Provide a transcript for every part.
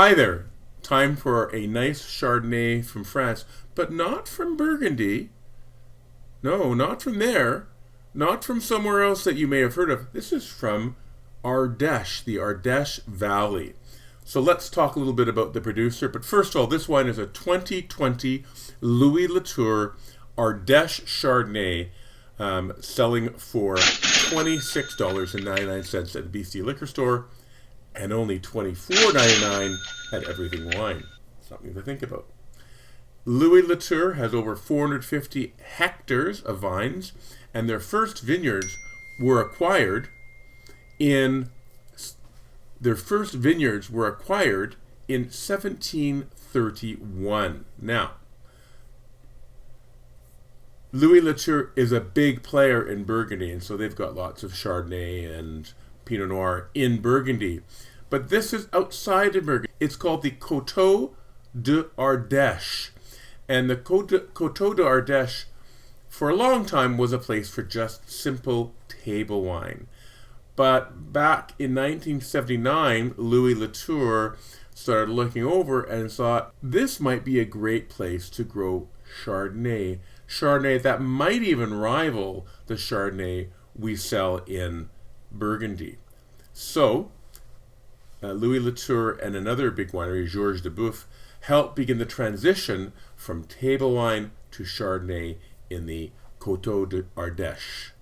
Hi there. Time for a nice Chardonnay from France, but not from Burgundy. No, not from there. Not from somewhere else that you may have heard of. This is from Ardèche, the Ardèche Valley. So let's talk a little bit about the producer. But first of all, this wine is a 2020 Louis Latour Ardèche Chardonnay, selling for $26.99 at the BC liquor store and only $24.99 at Everything Wine. Something to think about. Louis Latour has over 450 hectares of vines, and their first vineyards were acquired in 1731. Now, Louis Latour is a big player in Burgundy, and so they've got lots of Chardonnay and Pinot Noir in Burgundy. But this is outside of Burgundy. It's called the Coteau d'Ardèche. And the Coteau d'Ardèche, for a long time, was a place for just simple table wine. But back in 1979, Louis Latour started looking over and thought, this might be a great place to grow Chardonnay. Chardonnay that might even rival the Chardonnay we sell in Burgundy. So, Louis Latour and another big winery, Georges Duboeuf, helped begin the transition from table wine to Chardonnay in the Coteau d'Ardèche.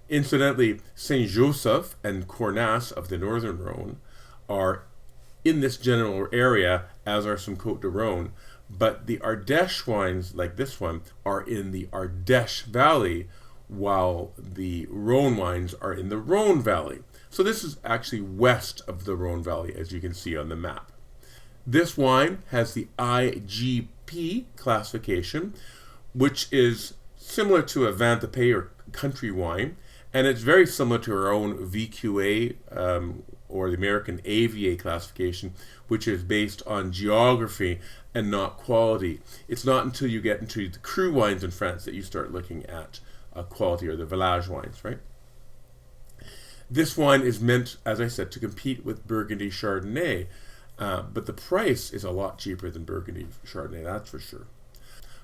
Incidentally, Saint-Joseph and Cornas of the Northern Rhone are in this general area, as are some Côte de Rhône, but the Ardèche wines, like this one, are in the Ardèche Valley, while the Rhone wines are in the Rhone Valley. So this is actually west of the Rhone Valley, as you can see on the map. This wine has the IGP classification, which is similar to a Vin de Pays or country wine, and it's very similar to our own VQA or the American AVA classification, which is based on geography and not quality. It's not until you get into the cru wines in France that you start looking at quality, or the village wines, right? This wine is meant, as I said, to compete with Burgundy Chardonnay, but the price is a lot cheaper than Burgundy Chardonnay, that's for sure.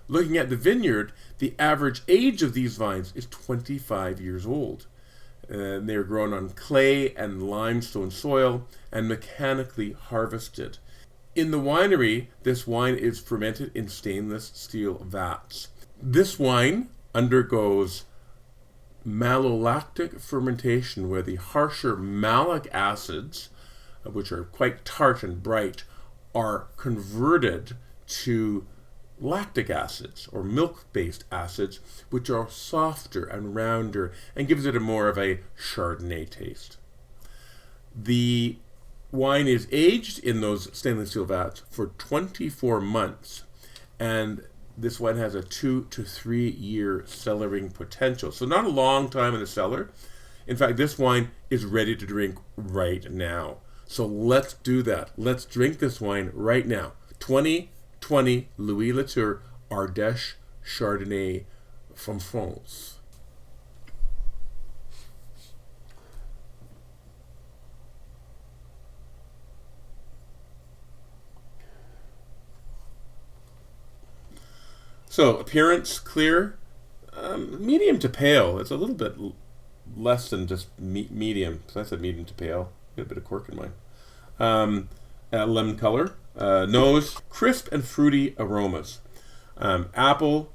Looking at the vineyard, the average age of these vines is 25 years old. And they're grown on clay and limestone soil and mechanically harvested. In the winery, this wine is fermented in stainless steel vats. This wine undergoes malolactic fermentation, where the harsher malic acids, which are quite tart and bright, are converted to lactic acids or milk-based acids, which are softer and rounder and gives it a more of a Chardonnay taste. The wine is aged in those stainless steel vats for 24 months, and this wine has a 2 to 3 year cellaring potential. So not a long time in the cellar. In fact, this wine is ready to drink right now. So let's do that. Let's drink this wine right now. 2020 Louis Latour Ardèche Chardonnay from France. So appearance, clear, medium to pale. It's a little bit less than just medium. So I said medium to pale. Got a bit of cork in mine. Lemon color. Nose, crisp and fruity aromas. Apple,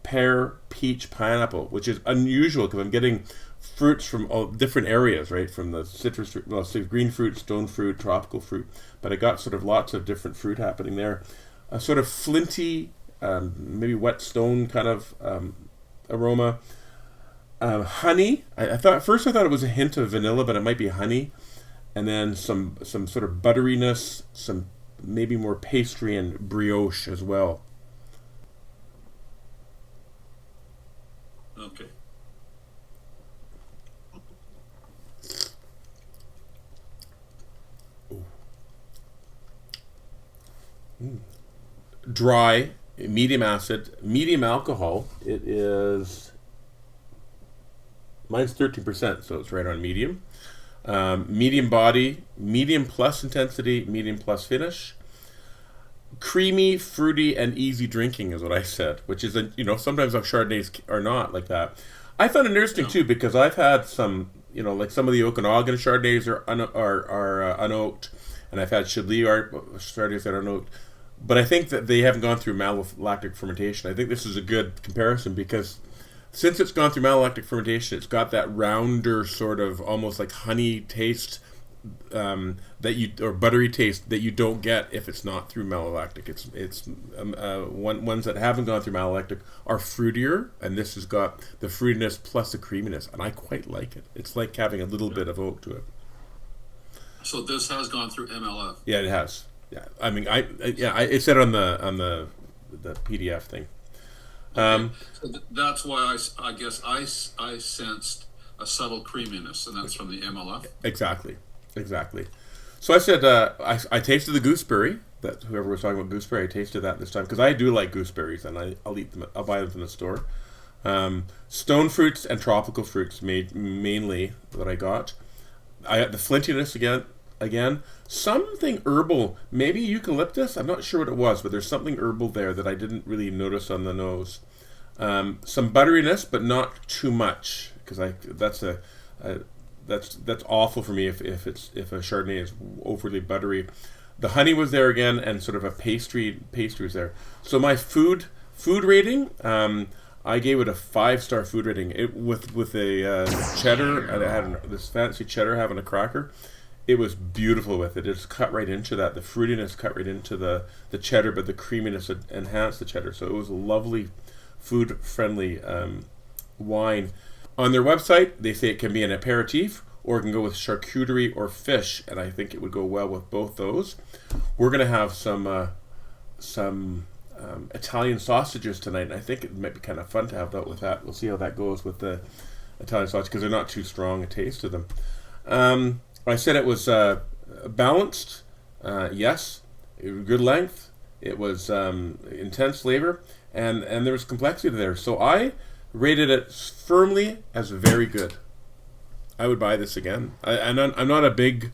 pear, peach, pineapple, which is unusual because I'm getting fruits from all different areas, right? From the citrus, well, so green fruit, stone fruit, tropical fruit. But I got sort of lots of different fruit happening there. A sort of flinty, maybe wet stone kind of aroma. Honey. I thought it was a hint of vanilla, but it might be honey. And then some sort of butteriness, some maybe more pastry and brioche as well. Okay. Dry, medium acid, medium alcohol. It is, mine's 13%, so it's right on medium. medium body, medium plus intensity, medium plus finish. Creamy, fruity, and easy drinking is what I said, which is, sometimes our Chardonnays are not like that. I found it interesting too, because I've had some, like some of the Okanagan Chardonnays are unoaked, and I've had Chablis Chardonnays that are unoaked, but I think that they haven't gone through malolactic fermentation. I think this is a good comparison because since it's gone through malolactic fermentation, it's got that rounder sort of almost like honey taste or buttery taste that you don't get if it's not through malolactic. Ones that haven't gone through malolactic are fruitier, and this has got the fruitiness plus the creaminess, and I quite like it. It's like having a little bit of oak to it. So this has gone through MLF. Yeah, it has. Yeah, I mean, it said on the PDF thing. So that's why I guess I sensed a subtle creaminess, and that's from the MLF. Exactly. So I said I tasted the gooseberry. That whoever was talking about gooseberry, I tasted that this time because I do like gooseberries, and I'll eat them. I'll buy them from the store. Stone fruits and tropical fruits mainly that I got. I got the flintiness again. Something herbal, maybe eucalyptus. I'm not sure what it was, but there's something herbal there that I didn't really notice on the nose. Some butteriness, but not too much, because that's awful for me if a Chardonnay is overly buttery. The honey was there again, and sort of a pastry was there. So my food rating, I gave it a 5-star food rating. With a cheddar, and it had this fancy cheddar having a cracker. It was beautiful with it. It's cut right into that. The fruitiness cut right into the cheddar, but the creaminess enhanced the cheddar. So it was a lovely, food-friendly wine. On their website, they say it can be an aperitif, or it can go with charcuterie or fish, and I think it would go well with both those. We're going to have some Italian sausages tonight, and I think it might be kind of fun to have that with that. We'll see how that goes with the Italian sausage, because they're not too strong a taste to them. I said it was balanced. Yes, it was good length. It was intense flavor, and there was complexity there. So I rated it firmly as very good. I would buy this again. I'm not a big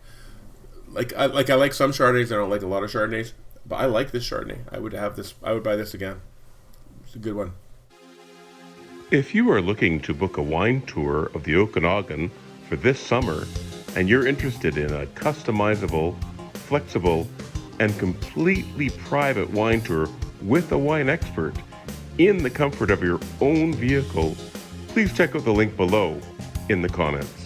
I like some Chardonnays. I don't like a lot of Chardonnays, but I like this Chardonnay. I would buy this again. It's a good one. If you are looking to book a wine tour of the Okanagan for this summer, and you're interested in a customizable, flexible, and completely private wine tour with a wine expert in the comfort of your own vehicle, please check out the link below in the comments.